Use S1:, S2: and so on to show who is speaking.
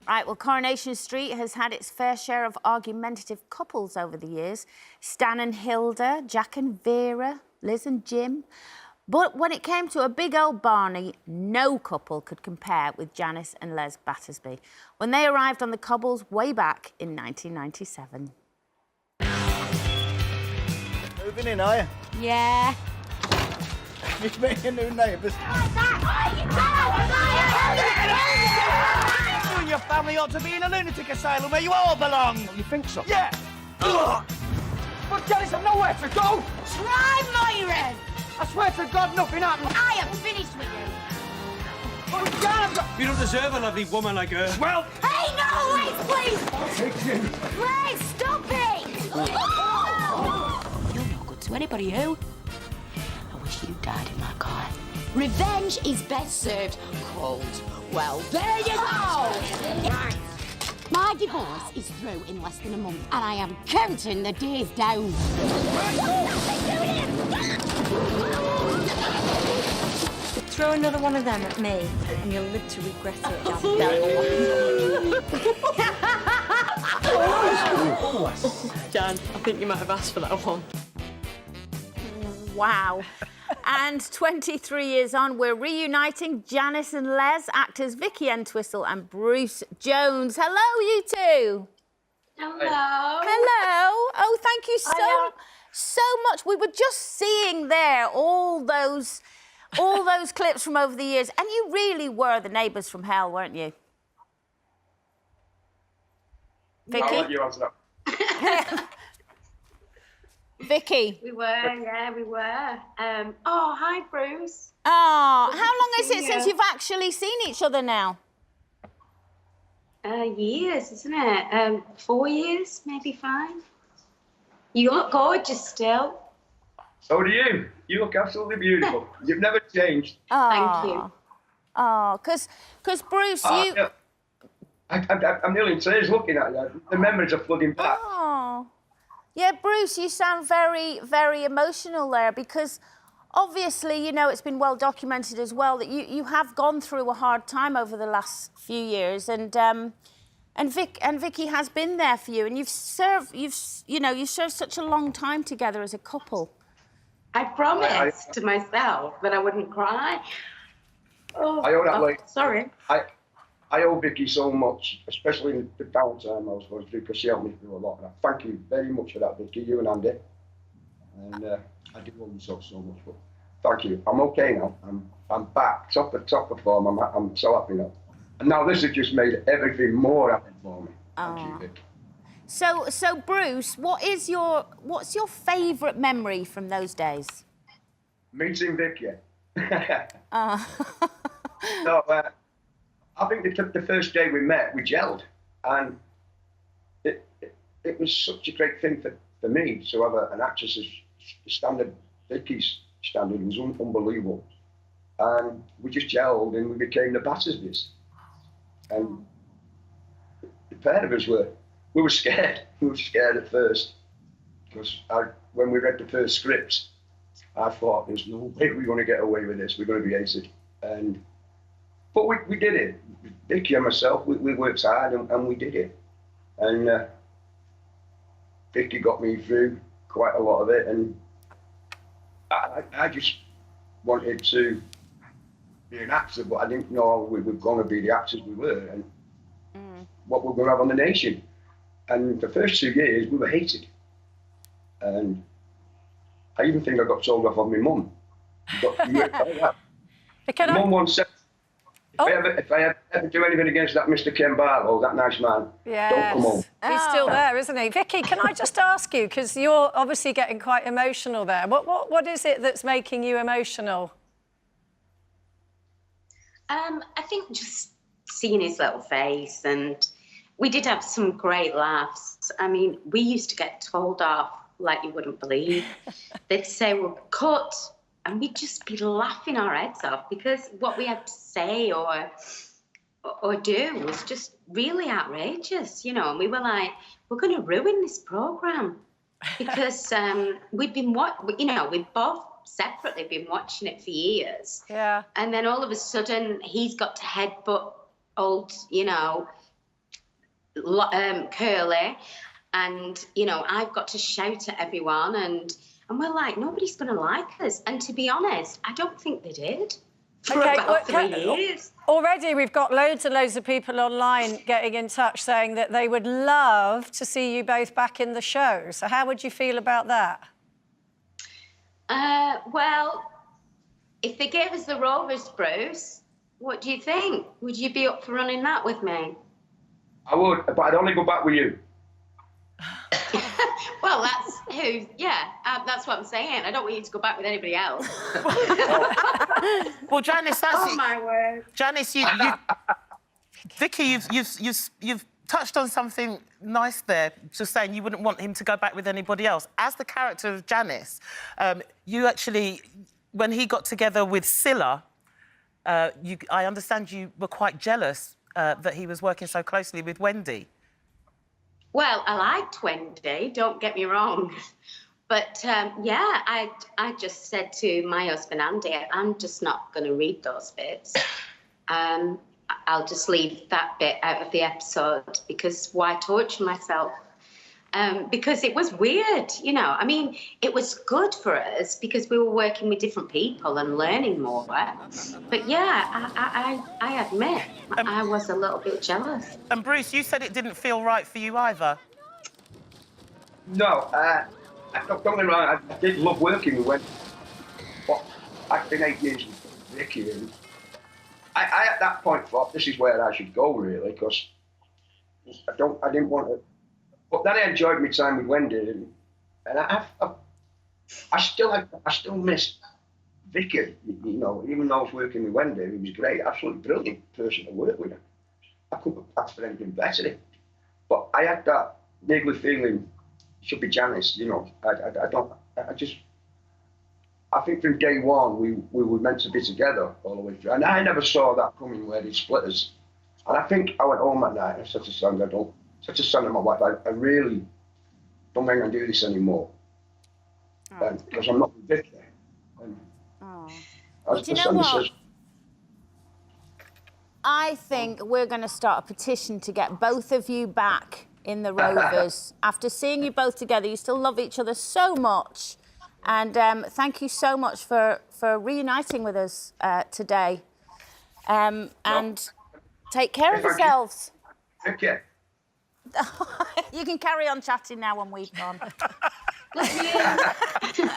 S1: Right, well, Coronation Street has had its fair share of argumentative couples over the years. Stan and Hilda, Jack and Vera, Liz and Jim. But when it came to a big old Barney, no couple could compare with Janice and Les Battersby when they arrived on the Cobbles way back in 1997.
S2: Moving in, are you?
S1: Yeah.
S2: You're making new neighbours. You and your family ought to be in a lunatic asylum where you all belong. You think so? Yeah. But Janice, I've nowhere to go.
S3: Try Myron!
S2: I swear to God, nothing happened.
S3: I am finished with you.
S2: Oh, God,
S4: You don't deserve a lovely woman like her.
S2: well,
S3: Hey, no, wait, please!
S2: I'll take him.
S3: Please, stop it! You're no good to anybody, you. I wish you died in my car. Revenge is best served cold. Well, there you go! My divorce is through in less than a month, and I am counting the days down.
S5: Throw another one of them at me, and you'll live to regret it.
S6: Jan, I think you might have asked for that one.
S1: Wow. And 23 years on, we're reuniting Janice and Les, actors Vicky Entwistle and Bruce Jones. Hello, you two.
S3: Hello.
S1: Hello. Oh, thank you so much. We were just seeing there all those clips from over the years, and you really were the neighbours from hell, weren't you? Vicky?
S7: I'll let you answer that.
S1: Vicky?
S8: We were, yeah, we were. Oh, hi, Bruce.
S1: Oh, how long is it since you've actually seen each other now?
S8: Years, isn't it? 4 years, maybe 5. You look gorgeous still.
S7: So do you. You look absolutely beautiful. You've never changed.
S1: Oh.
S8: Thank you.
S1: Oh, because Bruce, you...
S7: Yeah. I'm nearly in tears looking at you. The memories are flooding back.
S1: Oh. Yeah, Bruce, you sound very, very emotional there because obviously, you know, it's been well documented as well that you have gone through a hard time over the last few years and Vicky has been there for you and you've served such a long time together as a couple.
S8: I promised to myself that I wouldn't cry. Oh,
S7: I owe that lady.
S8: Sorry.
S7: I owe Vicky so much, especially in the downtime I was going through, because she helped me through a lot. And I thank you very much for that, Vicky, you and Andy. And I do owe you so much, but thank you. I'm okay now. I'm back, top of form. I'm so happy now. And now this has just made everything more happy for me. Thank you, Vicky.
S1: So Bruce, what's your favourite memory from those days?
S7: Meeting Vicky. So, I think the first day we met, we gelled, and it was such a great thing for me to have an actress as standard, Vicky's standard. It was unbelievable, and we just gelled and we became the Battersbys. And the pair of us we were scared. We were scared at first because when we read the first scripts, I thought there's no way we're going to get away with this. We're going to be hated, but we did it. Vicky and myself, we worked hard and we did it. And Vicky got me through quite a lot of it, and I just wanted to be an actor, but I didn't know we were going to be the actors we were and what we were going to have on the nation. And the first 2 years, we were hated. And I even think I got told off on my mum. Mum once said, if I ever do anything against that Mr. Ken Barlow, that nice man, don't come home.
S6: He's still there, isn't he? Vicky, can I just ask you, because you're obviously getting quite emotional there. What is it that's making you emotional?
S8: I think just seeing his little face, and we did have some great laughs. I mean, we used to get told off like you wouldn't believe. They'd say we're cut, and we'd just be laughing our heads off because what we had to say or do was just really outrageous, you know. And we were like, we're going to ruin this programme because we've both separately been watching it for years.
S6: Yeah.
S8: And then all of a sudden, he's got to headbutt old, Curly, and, you know, I've got to shout at everyone, and we're like, nobody's going to like us. And to be honest, I don't think they did for about 3 years.
S6: Already we've got loads and loads of people online getting in touch saying that they would love to see you both back in the show. So how would you feel about that?
S8: Well, if they gave us the Rovers, Bruce, what do you think? Would you be up for running that with me?
S7: I would, but I'd only go back with you.
S8: Well, that's who, yeah, that's what I'm saying. I don't want you to go back with anybody else.
S9: Well, Janice, that's
S8: Oh, my word.
S9: Janice, Vicky, you've touched on something nice there, just saying you wouldn't want him to go back with anybody else. As the character of Janice, you actually, when he got together with Scylla, I understand you were quite jealous that he was working so closely with Wendy.
S8: Well, I liked Wendy, don't get me wrong. But, yeah, I just said to my husband, Andy, I'm just not going to read those bits. I'll just leave that bit out of the episode, because why torture myself? Because it was weird, you know. I mean, it was good for us because we were working with different people and learning more. But, yeah, I admit I was a little bit jealous.
S9: And, Bruce, you said it didn't feel right for you either.
S7: No, don't get me wrong, I did love working with Wendy. But I've been 8 years with Vicky, and I at that point thought this is where I should go, really, because I didn't want to. But then I enjoyed my time with Wendy, and I still miss Vicky. You know, even though I was working with Wendy, he was great, absolutely brilliant person to work with. I couldn't have asked for anything better. But I had that niggly feeling. Should be Janice, you know. I think from day one we were meant to be together all the way through, and I never saw that coming where they split us. And I think I went home that night and I said to Sandra, to my wife, I really don't think I can do this anymore, because I'm not with Vicky.
S1: Do you know what? I think we're going to start a petition to get both of you back in the Rovers. After seeing you both together, you still love each other so much. And thank you so much for reuniting with us today. And take care of yourselves.
S7: Thank you.
S1: You can carry on chatting now when we've gone.
S8: Love you.